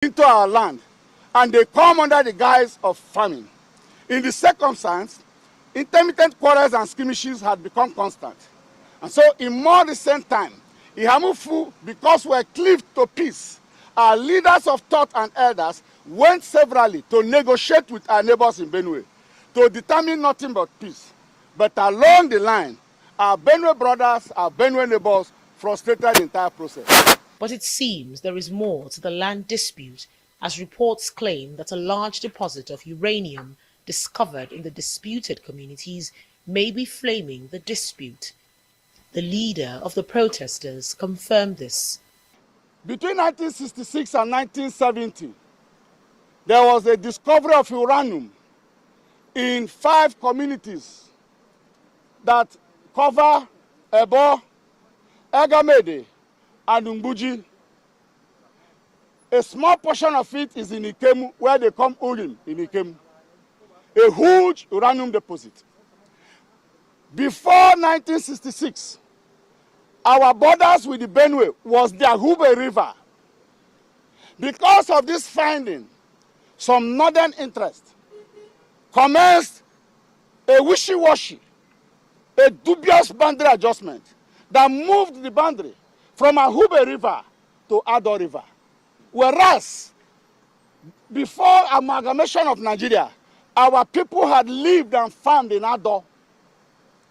into our land, and they come under the guise of famine. In the circumstance, intermittent quarrels and skirmishes had become constant. And so in more recent time, Eha-Amufu, because we're cleaved to peace, our leaders of thought and elders went severally to negotiate with our neighbors in Benue to determine nothing but peace. But along the line, our Benue brothers, our Benue neighbors frustrated the entire process. But it seems there is more to the land dispute, as reports claim that a large deposit of uranium discovered in the disputed communities may be flaming the dispute. The leader of the protesters confirmed this. Between 1966 and 1970, there was a discovery of uranium in 5 communities that cover Ebo, Egamede, and Umbuji. A small portion of it is in Ikemu, where they come Urim in Ikemu. A huge uranium deposit. Before 1966, our borders with the Benue was the Ahube River. Because of this finding, some northern interests commenced a wishy-washy, a dubious boundary adjustment that moved the boundary from Ahube River to Ado River. Whereas, before amalgamation of Nigeria, our people had lived and farmed in Ado.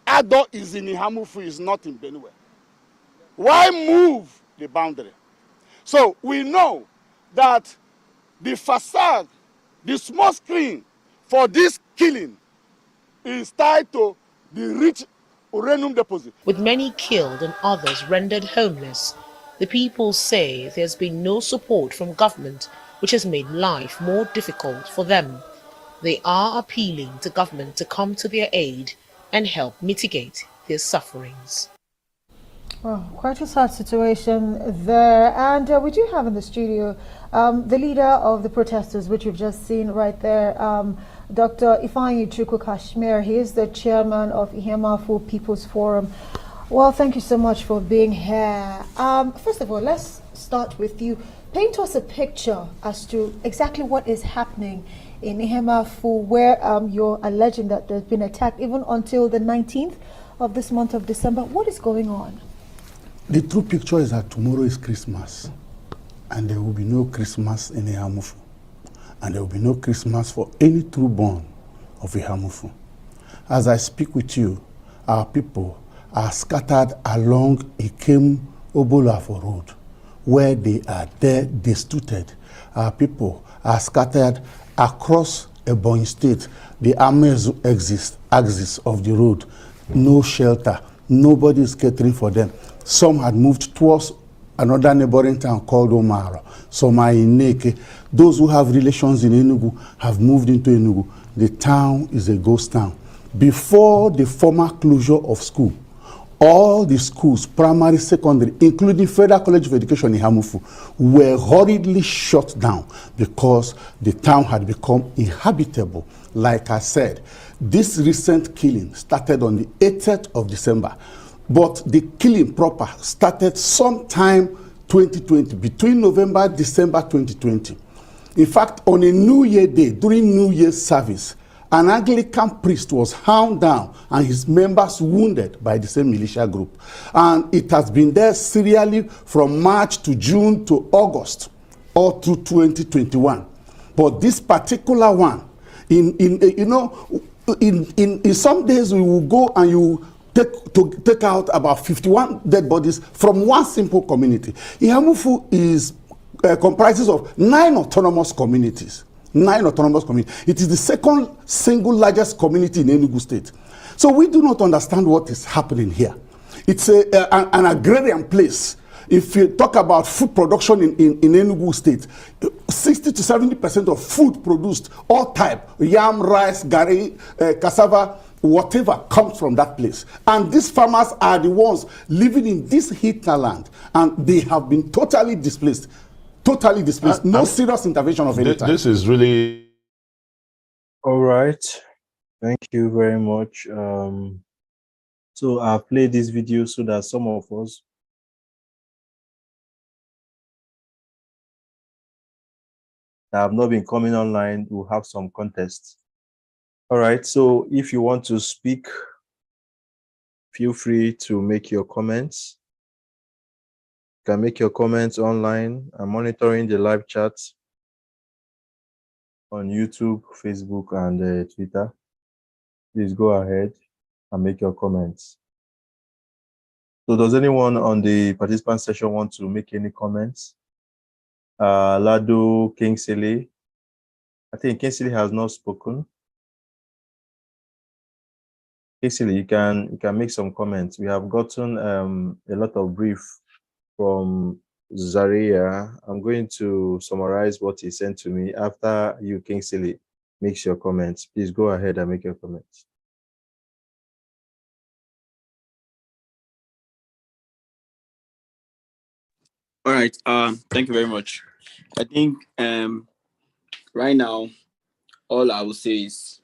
Ado is in Eha-Amufu, is not in Benue. Why move the boundary? So we know that the facade, the small screen for this killing is tied to the rich uranium deposit. With many killed and others rendered homeless, the people say there's been no support from government, which has made life more difficult for them. They are appealing to government to come to their aid and help mitigate their sufferings. Well, quite a sad situation there. And we do have in the studio the leader of the protesters, which you've just seen right there, Dr. Ifeanyi Chukwu Kashmir. He is the chairman of Eha-Amufu People's Forum. Well, thank you so much for being here. First of all, let's start with you. Paint us a picture as to exactly what is happening in Eha-Amufu, where you're alleging that there's been attack even until the 19th of this month of December. What is going on? The true picture is that tomorrow is Christmas, and there will be no Christmas in Eha-Amufu, and there will be no Christmas for any true born of Eha-Amufu. As I speak with you, our people are scattered along Ikem-Obolafo Road, where they are there destituted. Our people are scattered across Ebonyi State, the Amazu axis of the road. No shelter, nobody is catering for them. Some had moved towards another neighboring town called Omaro. Some are in Neke. Those who have relations in Enugu have moved into Enugu. The town is a ghost town. Before the former closure of school, all the schools, primary, secondary, including Federal College of Education in Eha-Amufu, were hurriedly shut down because the town had become inhabitable. Like I said, this recent killing started on the 8th of December. But the killing proper started sometime 2020, between November, December 2020. In fact, on a New Year day, during New Year's service, an Anglican priest was hound down and his members wounded by the same militia group. And it has been there serially from March to June to August, all through 2021. But this particular one, in some days we will go and you take out about 51 dead bodies from one simple community. Eha-Amufu is comprises of 9 autonomous communities. 9 autonomous communities. It is the second single largest community in Enugu State. So we do not understand what is happening here. It's an agrarian place. If you talk about food production in Enugu State, 60 to 70% of food produced, all type, yam, rice, gari, cassava, whatever comes from that place. And these farmers are the ones living in this hinterland, and they have been totally displaced. Totally displaced. No serious intervention of any type. This is really... All right. Thank you very much. So I'll play this video so that some of us that have not been coming online, we'll have some contests. All right, so if you want to speak, feel free to make your comments. You can make your comments online. I'm monitoring the live chat on YouTube, Facebook, and Twitter. Please go ahead and make your comments. So does anyone on the participant session want to make any comments? Lado, Kingsley. I think Kingsley has not spoken. Kingsley, you can make some comments. We have gotten a lot of brief from Zaria. I'm going to summarize what he sent to me after you, Kingsley, makes your comments. Please go ahead and make your comments. All right. Thank you very much. I think right now, all I will say is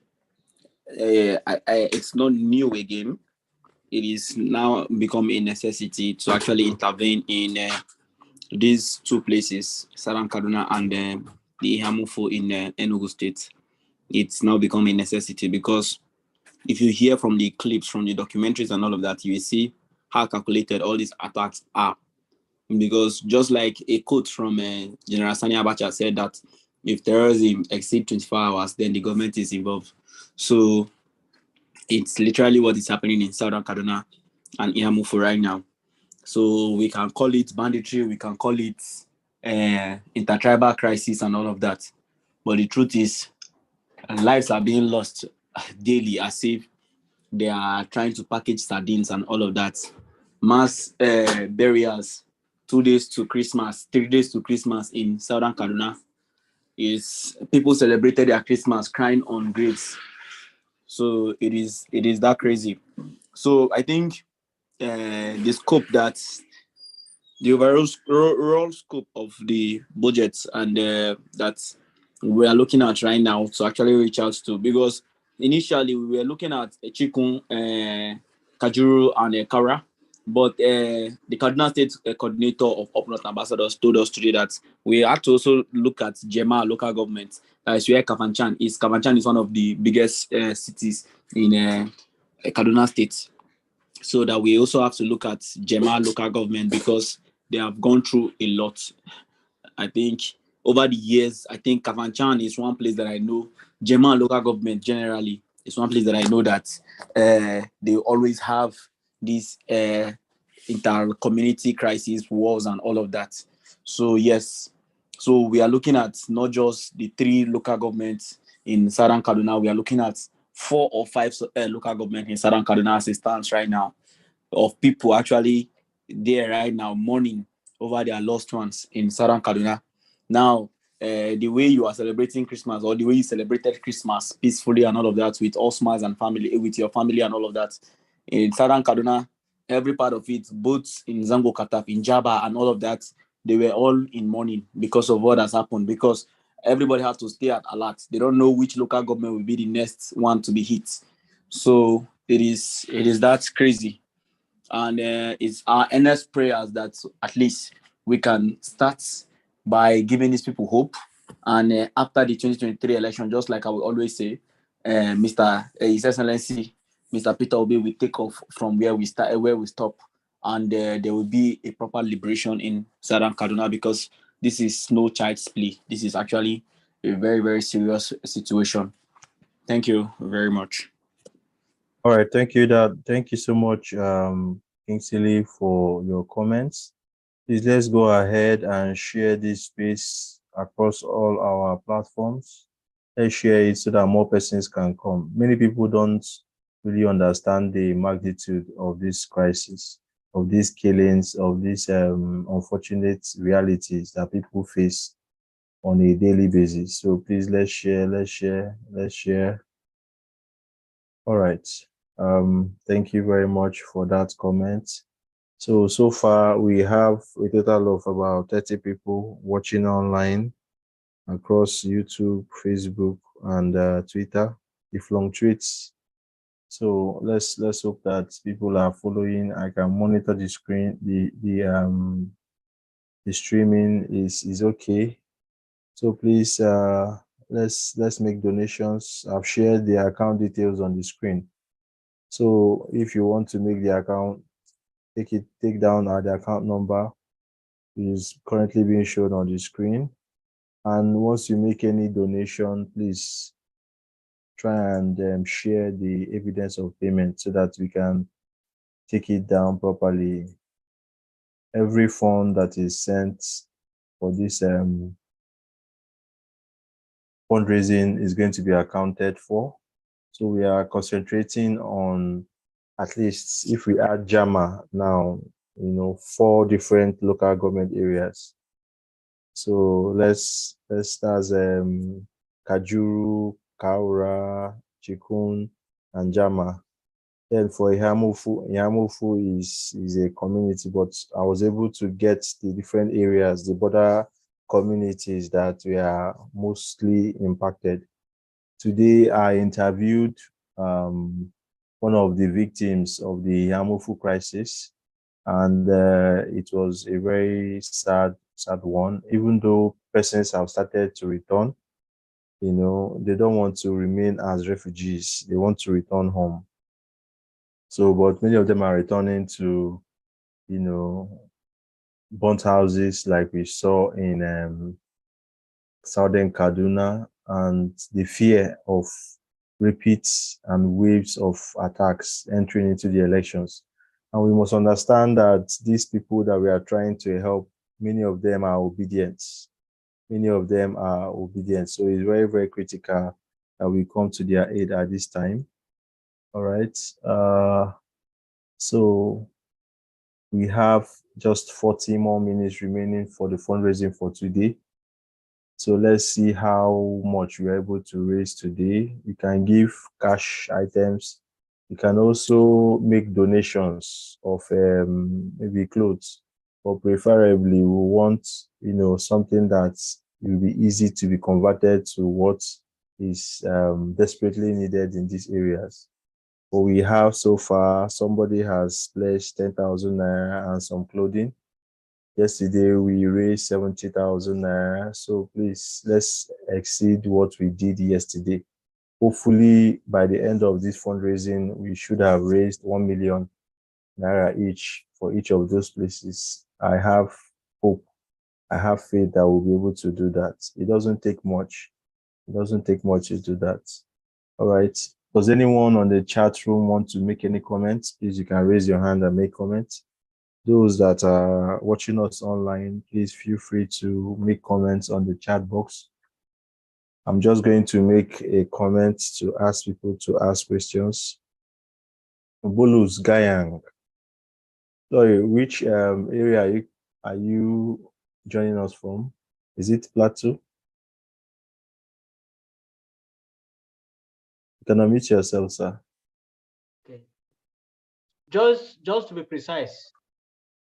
it's not new again. It is now become a necessity to actually intervene in these two places, Southern Kaduna and the Eha-Amufu in Enugu State. It's now become a necessity because if you hear from the clips, from the documentaries and all of that, you will see how calculated all these attacks are. Because just like a quote from General Sani Abacha said that if terrorism exceeds 24 hours, then the government is involved. So it's literally what is happening in Southern Kaduna and Eha-Amufu right now. So we can call it banditry, we can call it intertribal crisis and all of that. But the truth is, lives are being lost daily as if they are trying to package sardines and all of that. Mass burials, 2 days to Christmas, 3 days to Christmas in Southern Kaduna. Is people celebrated their Christmas crying on graves. So it is that crazy. So I think the scope that the overall scope of the budget and that we are looking at right now to actually reach out to, because initially we were looking at Chikun, Kajuru, and Kara, but the Kaduna State coordinator of Up North Ambassadors told us today that we had to also look at Jema local government. That is where Kafanchan is. Kafanchan is one of the biggest cities in Kaduna State. So that we also have to look at Jema local government because they have gone through a lot. I think over the years, I think Kafanchan is one place that I know. Jema local government generally is one place that I know that they always have these inter-community crisis, wars, and all of that. So yes, so we are looking at not just the 3 local governments in Southern Kaduna. We are looking at 4 or 5 local governments in Southern Kaduna as it stands right now, of people actually there right now mourning over their lost ones in Southern Kaduna. Now, the way you are celebrating Christmas, or the way you celebrated Christmas peacefully and all of that with all smiles and family, with your family and all of that, in Southern Kaduna, every part of it, both in Zango Kataf, in Jaba and all of that, they were all in mourning because of what has happened, because everybody has to stay at alert. They don't know which local government will be the next one to be hit. So it is that crazy. And it's our earnest prayers that at least we can start by giving these people hope. And after the 2023 election, just like I will always say, His Excellency, Mr. Peter Obi will take off from where we stop, and there will be a proper liberation in Southern Kaduna, because this is no child's play. This is actually a very, very serious situation. Thank you very much. All right, thank you, Dad. Thank you so much, Kingsley, for your comments. Please let's go ahead and share this space across all our platforms. Let's share it so that more persons can come. Many people don't really understand the magnitude of this crisis, of these killings, of these unfortunate realities that people face on a daily basis. So please let's share. All right. Thank you very much for that comment. So far we have a total of about 30 people watching online across YouTube, Facebook, and Twitter. It fluctuates. So let's hope that people are following. I can monitor the screen. The streaming is okay. So please, let's make donations. I've shared the account details on the screen. So if you want to make the account, take down the account number is currently being shown on the screen. And once you make any donation, please try and share the evidence of payment so that we can take it down properly. Every fund that is sent for this fundraising is going to be accounted for. So we are concentrating on, at least if we add JAMA now, 4 different local government areas. So let's start Kajuru, Kaura, Chikun, and Jama. Then for Eha-Amufu is a community, but I was able to get the different areas, the border communities that were mostly impacted. Today, I interviewed one of the victims of the Eha-Amufu crisis, and it was a very sad one. Even though persons have started to return, they don't want to remain as refugees. They want to return home. So, but many of them are returning to, burnt houses like we saw in southern Kaduna, and the fear of repeats and waves of attacks entering into the elections. And we must understand that these people that we are trying to help, many of them are ObiDients. Many of them are ObiDients. So it's very, very critical that we come to their aid at this time. All right. So we have just 40 more minutes remaining for the fundraising for today. So let's see how much we're able to raise today. You can give cash items. You can also make donations of maybe clothes, but preferably we want, something that will be easy to be converted to what is desperately needed in these areas. But we have so far, somebody has pledged 10,000 naira and some clothing. Yesterday, we raised 70,000 naira. So please, let's exceed what we did yesterday. Hopefully, by the end of this fundraising, we should have raised 1 million naira each for each of those places. I have hope. I have faith that we'll be able to do that. It doesn't take much. It doesn't take much to do that. All right. Does anyone on the chat room want to make any comments? Please, you can raise your hand and make comments. Those that are watching us online, please feel free to make comments on the chat box. I'm just going to make a comment to ask people to ask questions. Bolus Gayang. Sorry, which area are you joining us from? Is it Plateau? You can unmute yourself, sir. Okay. Just to be precise,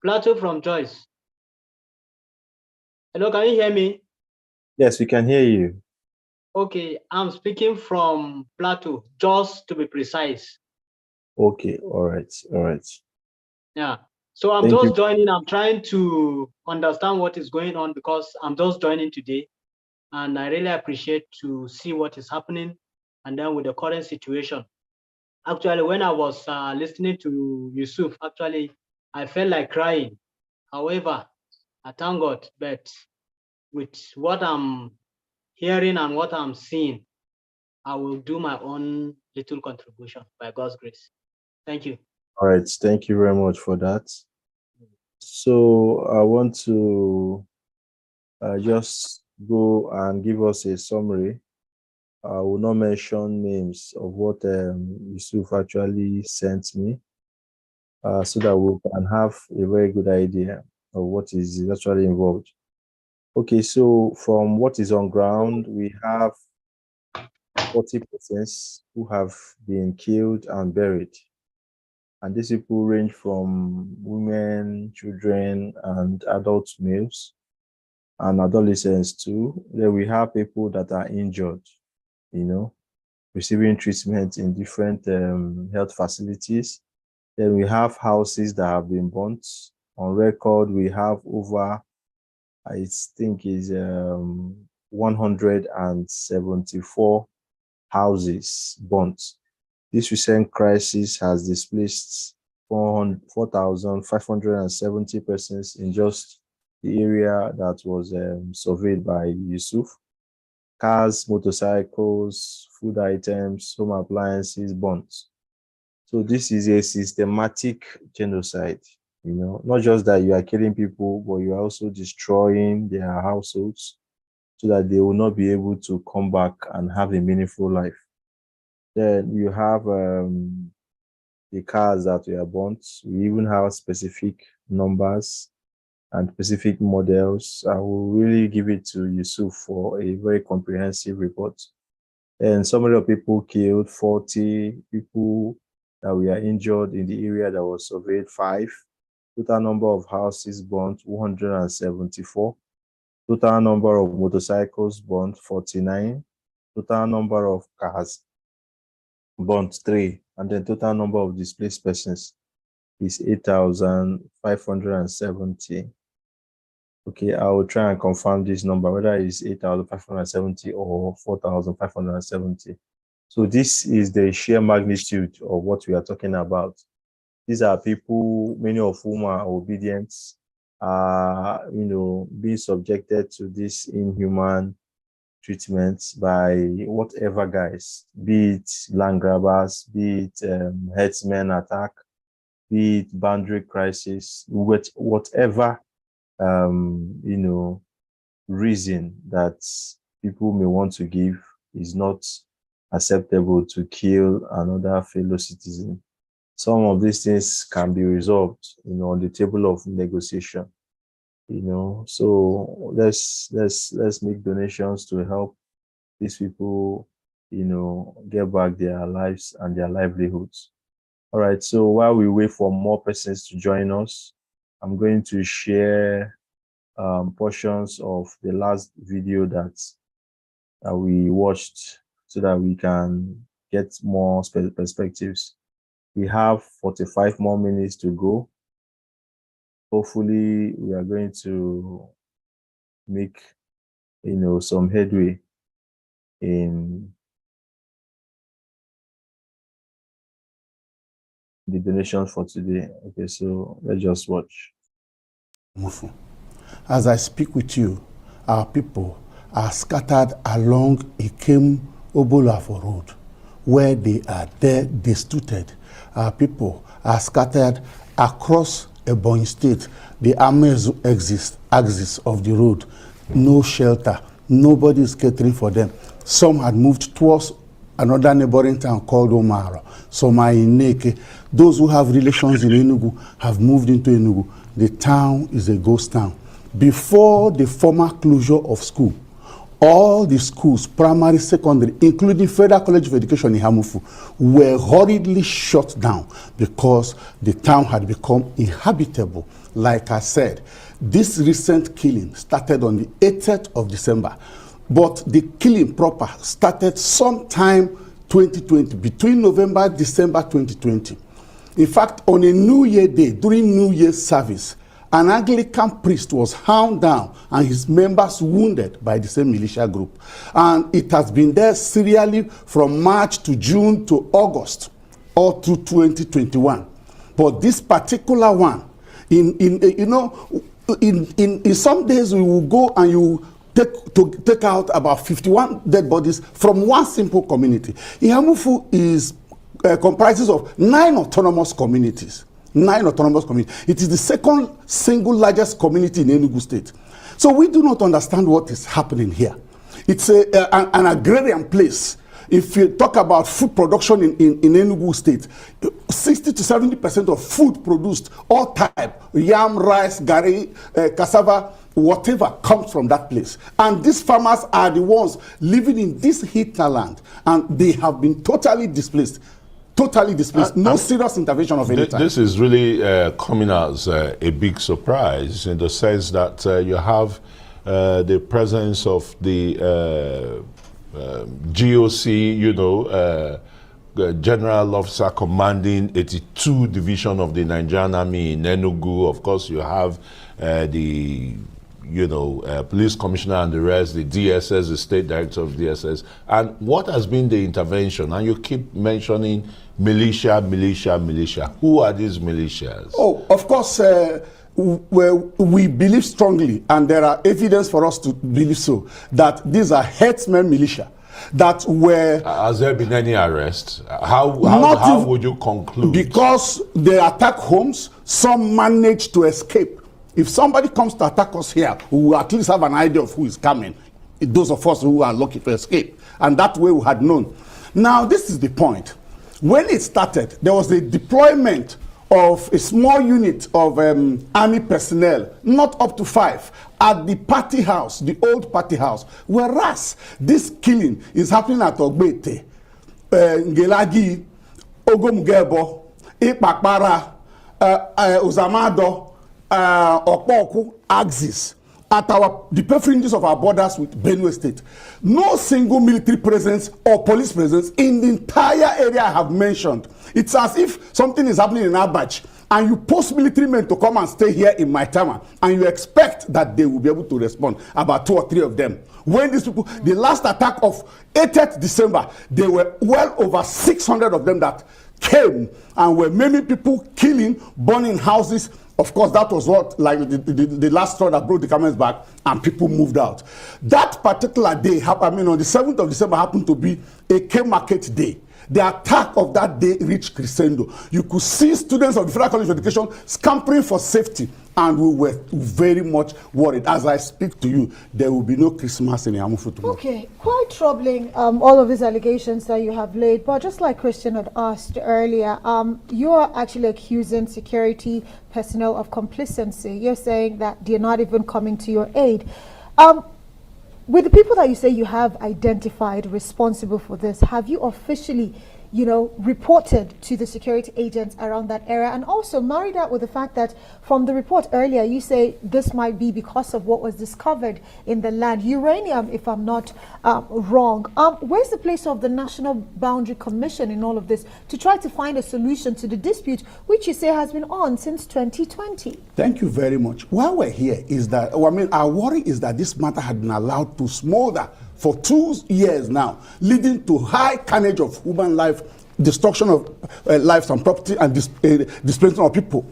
Plateau from Joyce. Hello, can you hear me? Yes, we can hear you. Okay, I'm speaking from Plateau, just to be precise. Okay, all right. Yeah, so I'm just joining. I'm trying to understand what is going on because I'm just joining today, and I really appreciate to see what is happening, and then with the current situation. Actually, when I was listening to Yusuf, actually, I felt like crying. However, I thank God, but with what I'm hearing and what I'm seeing, I will do my own little contribution by God's grace. Thank you. All right, thank you very much for that. So I want to just go and give us a summary. I will not mention names of what Yusuf actually sent me, so that we can have a very good idea of what is actually involved. Okay, so from what is on ground, we have 40 persons who have been killed and buried. And these people range from women, children, and adult males, and adolescents too. Then we have people that are injured, receiving treatment in different health facilities. Then we have houses that have been burnt. On record, we have over, I think is 174 houses burnt. This recent crisis has displaced 4,570 persons in just the area that was surveyed by Yusuf. Cars, motorcycles, food items, home appliances burnt. So this is a systematic genocide, not just that you are killing people, but you are also destroying their households so that they will not be able to come back and have a meaningful life. Then you have the cars that were burnt. We even have specific numbers and specific models. I will really give it to Yusuf for a very comprehensive report. And some of the people killed, 40 people that were injured in the area that was surveyed, 5. Total number of houses burnt, 174. Total number of motorcycles burnt, 49. Total number of cars burnt, 3. And the total number of displaced persons is 8,570. Okay, I will try and confirm this number, whether it's 8,570 or 4,570. So this is the sheer magnitude of what we are talking about. These are people, many of whom are ObiDients, being subjected to this inhuman treatments by whatever guys, be it land grabbers, be it herdsmen attack, be it boundary crisis, whatever reason that people may want to give is not acceptable to kill another fellow citizen. Some of these things can be resolved, on the table of negotiation. So let's make donations to help these people, get back their lives and their livelihoods. All right. So while we wait for more persons to join us, I'm going to share portions of the last video that we watched so that we can get more perspectives. We have 45 more minutes to go. Hopefully, we are going to make, some headway in the donation for today. Okay, so let's just watch. As I speak with you, our people are scattered along Ikem-Obolafo Road, where they are there destituted. Our people are scattered across Ebonyi State, the Amazu axis of the road. No shelter. Nobody is catering for them. Some had moved towards another neighboring town called Omaro. Some are in Neke. Those who have relations in Enugu have moved into Enugu. The town is a ghost town. Before the former closure of school, all the schools, primary, secondary, including Federal College of Education in Eha-Amufu, were hurriedly shut down because the town had become inhabitable. Like I said, this recent killing started on the 18th of December, but the killing proper started sometime 2020, between November, December 2020. In fact, on a New Year day, during New Year's service, an Anglican priest was hound down and his members wounded by the same militia group. And it has been there serially from March to June to August, all through 2021. But this particular one, in some days we will go and you take out about 51 dead bodies from one simple community. Eha-Amufu comprises of 9 autonomous communities. 9 autonomous communities. It is the second single largest community in Enugu State. So we do not understand what is happening here. It's an agrarian place. If you talk about food production in Enugu State, 60 to 70% of food produced, all type, yam, rice, gari, cassava, whatever comes from that place. And these farmers are the ones living in this hinterland, and they have been totally displaced. Totally displaced. No serious intervention of any type. This is really coming as a big surprise in the sense that you have the presence of the GOC, General Officer commanding 82 Division of the Nigerian Army in Enugu. Of course, you have the police commissioner and the rest, the DSS, the state director of DSS, and what has been the intervention? And you keep mentioning militia. Who are these militias? Oh, of course, we believe strongly, and there are evidence for us to believe so, that these are herdsmen militia that were... Has there been any arrests? How would you conclude? Because they attack homes, some manage to escape. If somebody comes to attack us here, we will at least have an idea of who is coming. Those of us who are lucky to escape. And that way we had known. Now, this is the point. When it started, there was a deployment of a small unit of army personnel, not up to 5, at the party house, the old party house. Whereas this killing is happening at Ogbete, Ngelagi, Ogomgebo, Ipakpara, Uzamado, Okpoku, Axis, at the fringes of our borders with Benue State. No single military presence or police presence in the entire area I have mentioned. It's as if something is happening in Abaj and you post military men to come and stay here in Maitama and you expect that they will be able to respond, about 2 or 3 of them. When these people, the last attack of 8th December, there were well over 600 of them that came and were maiming people, killing, burning houses. Of course, that was what, like the last straw that broke the camel's back, and people moved out. That particular day, on the 7th of December, happened to be a K-market day. The attack of that day reached crescendo. You could see students of the Federal College of Education scampering for safety, and we were very much worried. As I speak to you, there will be no Christmas in Eha-Amufu tomorrow. Okay, quite troubling, all of these allegations that you have laid. But just like Christian had asked earlier, you are actually accusing security personnel of complicity. You're saying that they're not even coming to your aid. With the people that you say you have identified responsible for this, have you officially, reported to the security agents around that area? And also married that with the fact that from the report earlier, you say this might be because of what was discovered in the land, uranium, if I'm not wrong. Where's the place of the National Boundary Commission in all of this to try to find a solution to the dispute, which you say has been on since 2020? Thank you very much. Why we're here is that, our worry is that this matter had been allowed to smolder for 2 years now, leading to high carnage of human life, destruction of lives and property, and displacement of people.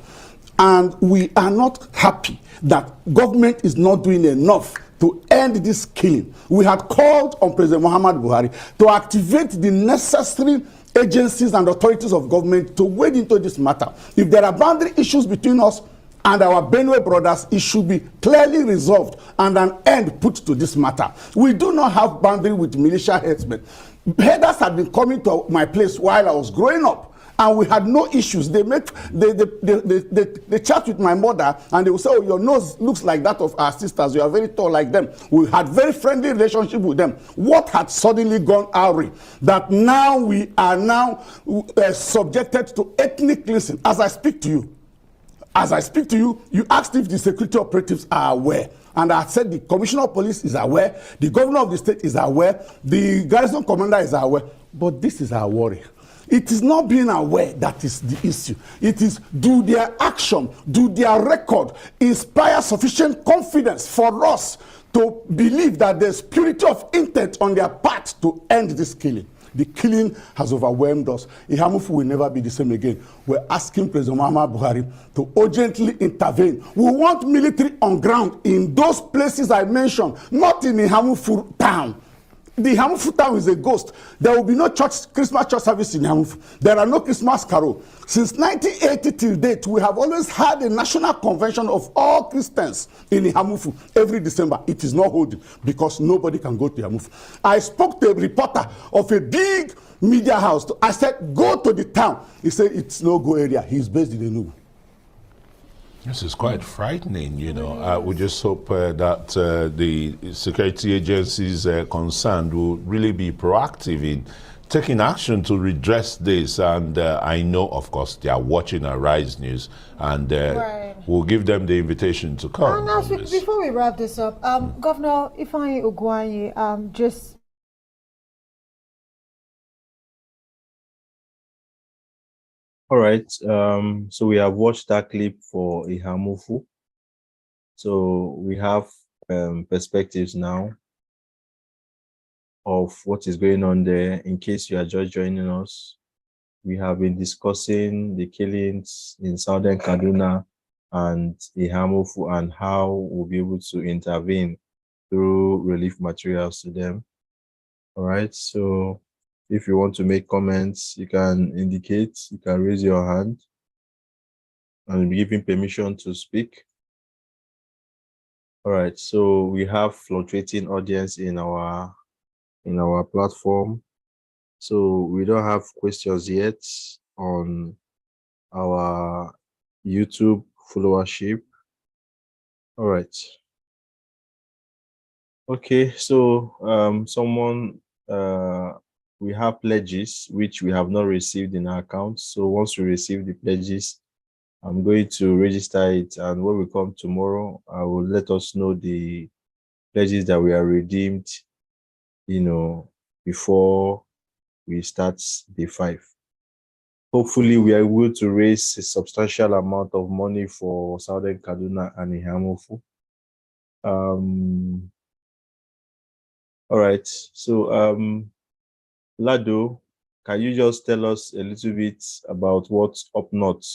And we are not happy that government is not doing enough to end this killing. We had called on President Muhammad Buhari to activate the necessary agencies and authorities of government to wade into this matter. If there are boundary issues between us and our Benue brothers, it should be clearly resolved and an end put to this matter. We do not have boundary with militia headsmen. Headers had been coming to my place while I was growing up, and we had no issues. They chat with my mother, and they will say, "Oh, your nose looks like that of our sisters. You are very tall like them." We had very friendly relationship with them. What had suddenly gone awry? That now we are subjected to ethnic cleansing. As I speak to you, you asked if the security operatives are aware. And I said the commissioner of police is aware, the governor of the state is aware, the garrison commander is aware. But this is our worry. It is not being aware that is the issue. It is, do their action, do their record inspire sufficient confidence for us to believe that there's purity of intent on their part to end this killing? The killing has overwhelmed us. Eha-Amufu will never be the same again. We're asking President Muhammad Buhari to urgently intervene. We want military on ground in those places I mentioned, not in Eha-Amufu town. The Eha-Amufu town is a ghost. There will be no Christmas church service in Eha-Amufu. There are no Christmas carol. Since 1980 till date, we have always had a national convention of all Christians in Eha-Amufu every December. It is not holding because nobody can go to Eha-Amufu. I spoke to a reporter of a big media house. I said, go to the town. He said, it's no-go area. He's based in Enugu. This is quite frightening, We just hope that the security agencies concerned will really be proactive in taking action to redress this. And I know, of course, they are watching Arise News, and we'll give them the invitation to come. Before we wrap this up, Governor Ifeanyi Ugwuanyi just... All right, so we have watched that clip for Eha-Amufu. So we have perspectives now of what is going on there. In case you are just joining us, we have been discussing the killings in southern Kaduna and Eha-Amufu and how we'll be able to intervene through relief materials to them. All right, so if you want to make comments, you can indicate, you can raise your hand and be given permission to speak. All right, so we have fluctuating audience in our platform. So we don't have questions yet on our YouTube followership. All right. Okay, so we have pledges which we have not received in our account. So once we receive the pledges, I'm going to register it, and when we come tomorrow, I will let us know the pledges that we are redeemed, before we start day 5. Hopefully, we are able to raise a substantial amount of money for Southern Kaduna and Eha-Amufu. All right, so Lado, can you just tell us a little bit about what Up North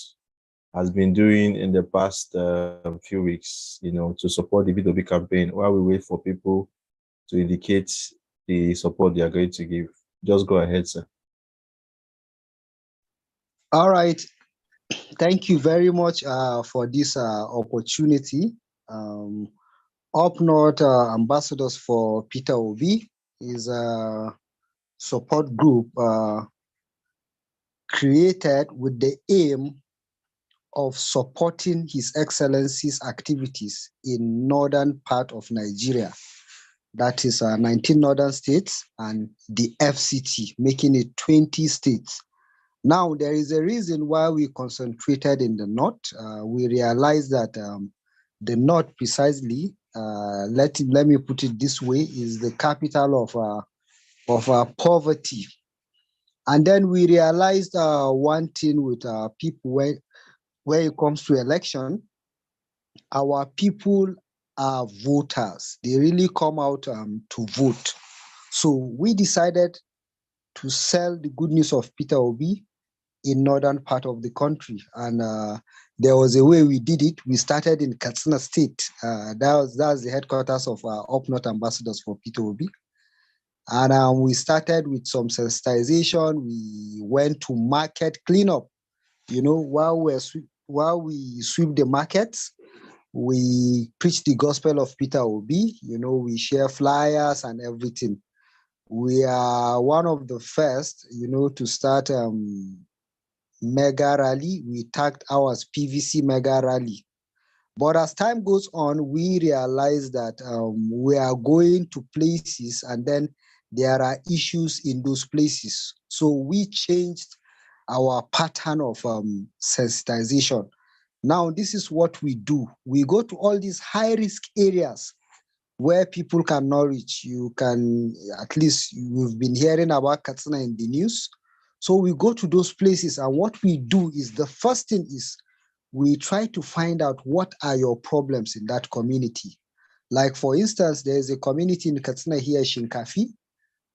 has been doing in the past few weeks, to support the B2B campaign while we wait for people to indicate the support they are going to give? Just go ahead, sir. All right. Thank you very much for this opportunity. Up North Ambassadors for Peter Obi is a support group created with the aim of supporting His Excellency's activities in northern part of Nigeria. That is 19 northern states and the FCT, making it 20 states. Now, there is a reason why we concentrated in the north. We realized that the north precisely, let me put it this way, is the capital of poverty. And then we realized one thing with people when it comes to election, our people are voters. They really come out to vote. So we decided to sell the good news of Peter Obi in northern part of the country. And there was a way we did it. We started in Kaduna State. That's the headquarters of Up North Ambassadors for Peter Obi. And we started with some sensitization. We went to market cleanup. While we sweep the markets, we preach the gospel of Peter Obi. We share flyers and everything. We are one of the first, to start mega rally. We tagged ours PVC mega rally. But as time goes on, we realize that we are going to places and then there are issues in those places. So we changed our pattern of sensitization. Now, this is what we do. We go to all these high-risk areas where people cannot reach. You can, at least you've been hearing about Katsina in the news. So we go to those places, and what we do is, the first thing is we try to find out what are your problems in that community. Like, for instance, there's a community in Katsina here, Shinkafi,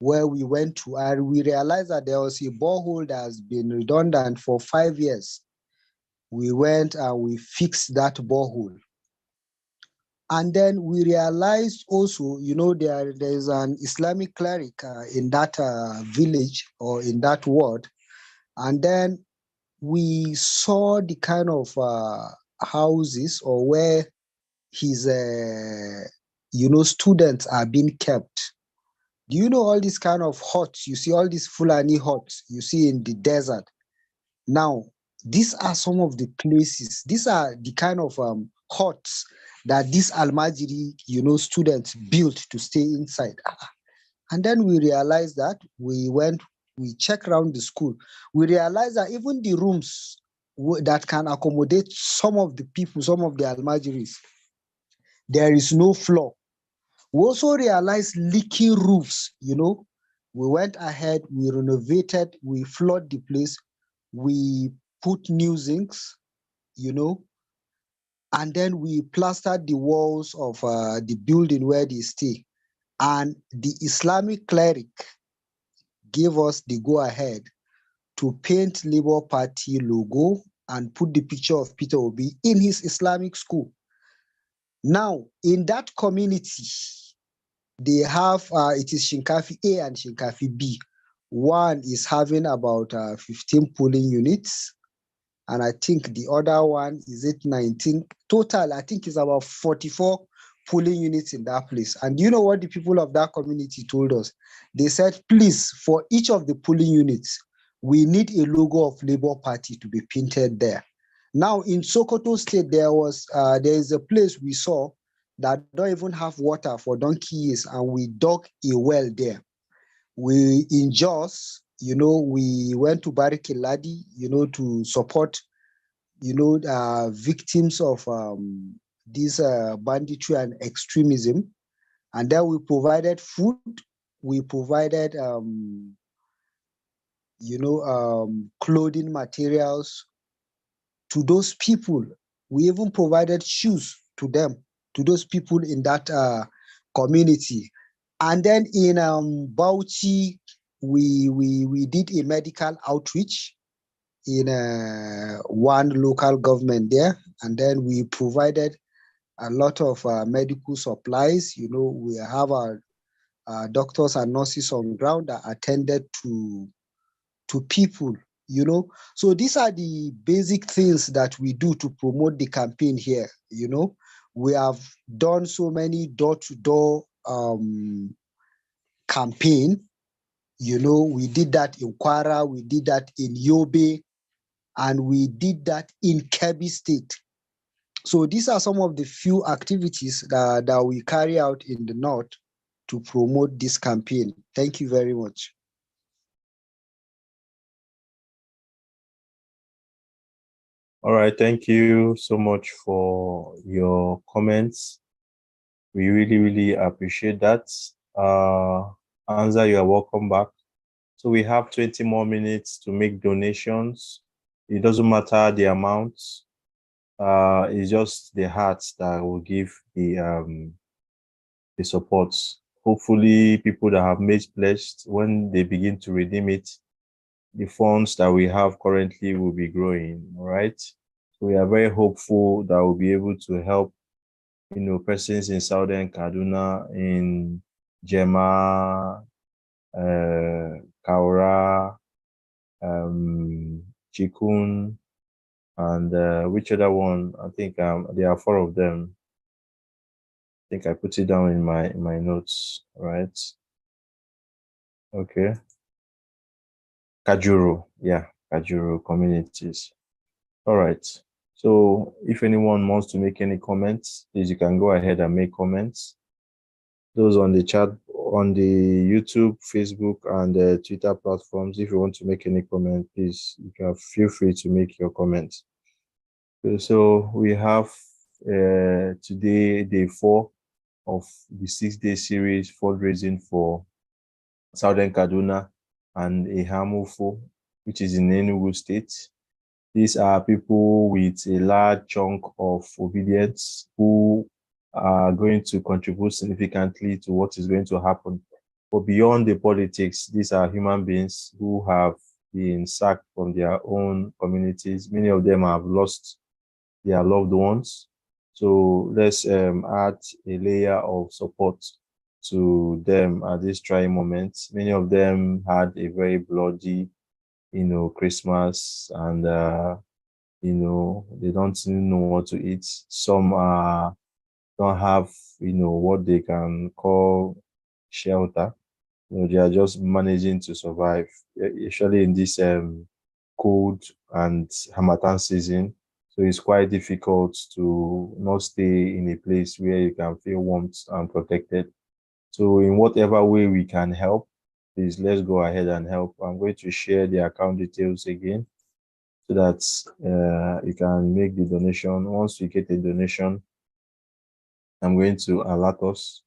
where we went to, and we realized that there was a borehole that has been redundant for 5 years. We went and we fixed that borehole. And then we realized also, there's an Islamic cleric in that village or in that ward. And then we saw the kind of houses or where his, students are being kept. Do you know all these kind of huts? You see all these Fulani huts you see in the desert. Now, these are some of the places. These are the kind of huts that these Almajiri, students built to stay inside. And then we realized that we checked around the school. We realized that even the rooms that can accommodate some of the people, some of the Almajiris, there is no floor. We also realized leaking roofs, We went ahead, we renovated, we floored the place, we put new zincs, And then we plastered the walls of the building where they stay. And the Islamic cleric gave us the go-ahead to paint Labour Party logo and put the picture of Peter Obi in his Islamic school. Now, in that community, they have, it is Shinkafi A and Shinkafi B. One is having about 15 polling units. And I think the other one is 19. Total, I think is about 44 polling units in that place. And you know what the people of that community told us? They said, please, for each of the polling units, we need a logo of Labour Party to be painted there. Now, in Sokoto State, there is a place we saw that don't even have water for donkey years, and we dug a well there. We in Jos, we went to Barikiladi, to support, victims of this banditry and extremism. And then we provided food, we provided, clothing materials to those people. We even provided shoes to them, to those people in that community. And then in Bauchi, we did a medical outreach in one local government there. And then we provided a lot of medical supplies. We have our doctors and nurses on ground that attended to people. So these are the basic things that we do to promote the campaign here. We have done so many door-to-door campaign. We did that in Kwara, we did that in Yobe, and we did that in Kebbi State. So these are some of the few activities that we carry out in the north to promote this campaign. Thank you very much. All right, thank you so much for your comments. We really, really appreciate that. Anza, you are welcome back. So we have 20 more minutes to make donations. It doesn't matter the amount. It's just the hearts that will give the support. Hopefully, people that have made pledged, when they begin to redeem it, the funds that we have currently will be growing, all right? So we are very hopeful that we'll be able to help, persons in Southern Kaduna, in Jema, Kaura, Chikun, and which other one? I think there are 4 of them. I think I put it down in my notes, right? Okay. Kajuru, yeah, Kajuru communities. All right. So if anyone wants to make any comments, please, you can go ahead and make comments. Those on the chat, on the YouTube, Facebook, and Twitter platforms, if you want to make any comment, please, you can feel free to make your comments. So we have today, day 4 of the 6-day series, fundraising for Southern Kaduna and Eha-Amufu, which is in Enugu State. These are people with a large chunk of ObiDients who are going to contribute significantly to what is going to happen. But beyond the politics, these are human beings who have been sacked from their own communities. Many of them have lost their loved ones. So let's add a layer of support to them at this trying moment. Many of them had a very bloody, Christmas, and they don't know what to eat. Some don't have, what they can call shelter. They are just managing to survive, especially in this cold and Harmattan season. So it's quite difficult to not stay in a place where you can feel warmth and protected. So in whatever way we can help, please, let's go ahead and help. I'm going to share the account details again so that you can make the donation. Once you get a donation, I'm going to alert us.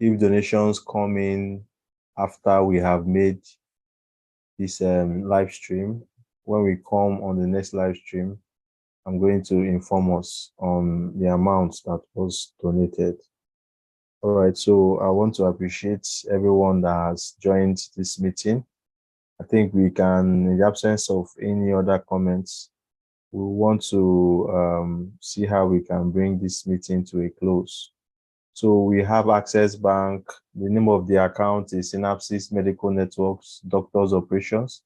If donations come in after we have made this live stream, when we come on the next live stream, I'm going to inform us on the amount that was donated. All right, so I want to appreciate everyone that has joined this meeting. I think we can, in the absence of any other comments, we want to see how we can bring this meeting to a close. So we have Access Bank. The name of the account is Synapsis Medical Networks Doctors Operations.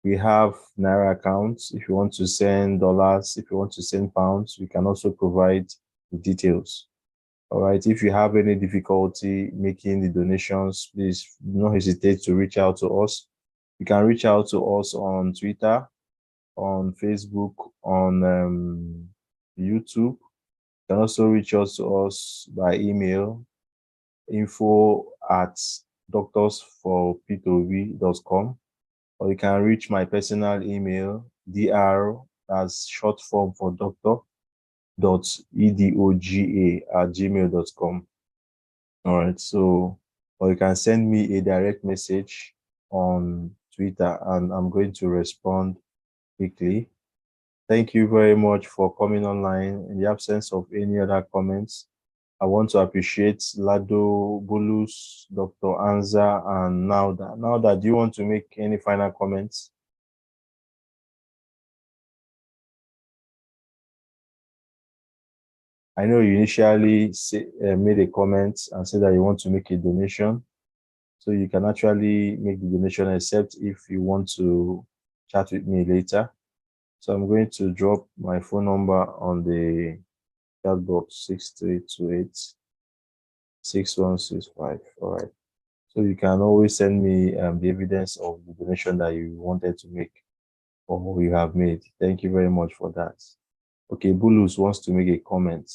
We have Naira accounts. If you want to send dollars, if you want to send pounds, we can also provide the details. All right. If you have any difficulty making the donations, please do not hesitate to reach out to us. You can reach out to us on Twitter, on Facebook, on YouTube. You can also reach out to us by email, info@doctorsforp2v.com, or you can reach my personal email, dr, as short form for doctor.edoga@gmail.com. All right, so, or you can send me a direct message on Twitter and I'm going to respond quickly. Thank you very much for coming online. In the absence of any other comments, I want to appreciate Lado, Bulus, Dr. Anza, and Nauda. Nauda, do you want to make any final comments? I know you initially made a comment and said that you want to make a donation. So you can actually make the donation except if you want to chat with me later. So I'm going to drop my phone number on the chat box, 6328-6165. All right. So you can always send me the evidence of the donation that you wanted to make or you have made. Thank you very much for that. Okay, Bulus wants to make a comment.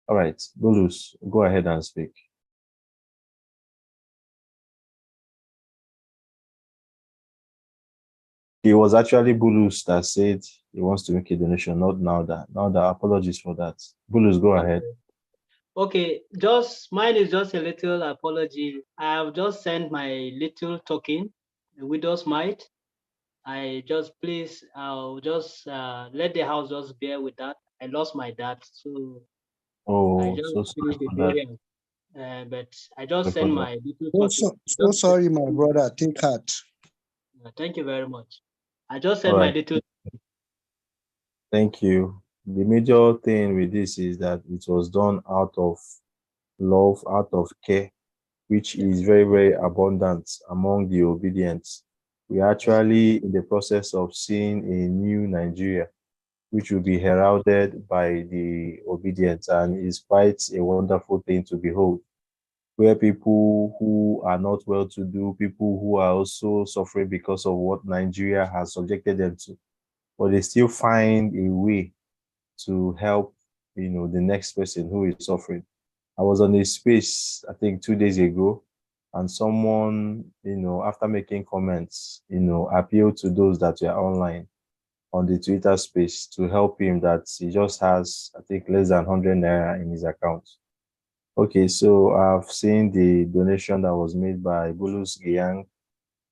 All right, Bulus, go ahead and speak. It was actually Bulus that said he wants to make a donation, not Nauda. Nauda, apologies for that. Bulus, go ahead. Okay, mine is just a little apology. I have just sent my little token, the widow's mite. I'll just let the house just bear with that. I lost my dad, so I just So sorry finished the for that. burial. But I just sent my little token. So sorry, my brother. Take heart. Thank you very much. I just sent my little. Thank you. The major thing with this is that it was done out of love, out of care, which is very, very abundant among the ObiDients. We are actually in the process of seeing a new Nigeria, which will be heralded by the ObiDients, and is quite a wonderful thing to behold, where people who are not well to do, people who are also suffering because of what Nigeria has subjected them to, but they still find a way to help, the next person who is suffering. I was on a space, I think 2 days ago, and someone, after making comments, appealed to those that were online on the Twitter space to help him, that he just has, I think, less than 100 Naira in his account. Okay, so I've seen the donation that was made by Bulus Giyang.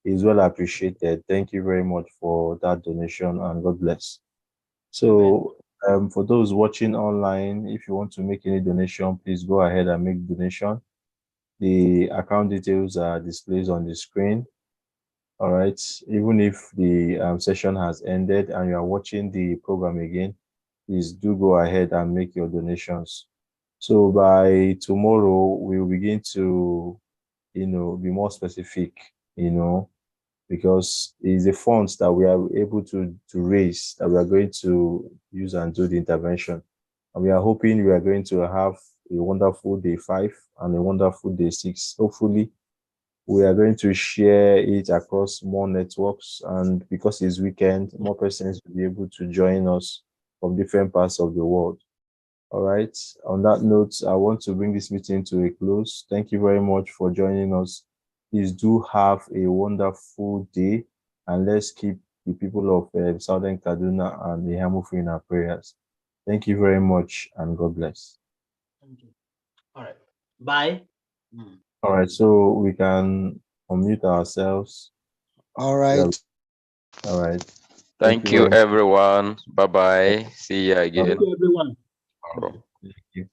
Is well appreciated. Thank you very much for that donation and God bless. So for those watching online, if you want to make any donation, please go ahead and make donation. The account details are displayed on the screen. All right. Even if the session has ended and you are watching the program again, please do go ahead and make your donations. So by tomorrow, we'll begin to, be more specific, because it's the funds that we are able to raise that we are going to use and do the intervention. And we are hoping we are going to have a wonderful day 5 and a wonderful day 6. Hopefully, we are going to share it across more networks, and because it's weekend, more persons will be able to join us from different parts of the world. All right. On that note, I want to bring this meeting to a close. Thank you very much for joining us. Please do have a wonderful day, and let's keep the people of Southern Kaduna and the Eha-Amufu in our prayers. Thank you very much, and God bless. Thank you. All right. Bye. All right, so we can unmute ourselves. All right. All right. Thank you, everyone. Bye-bye. See you again. Thank you, everyone. Thank you.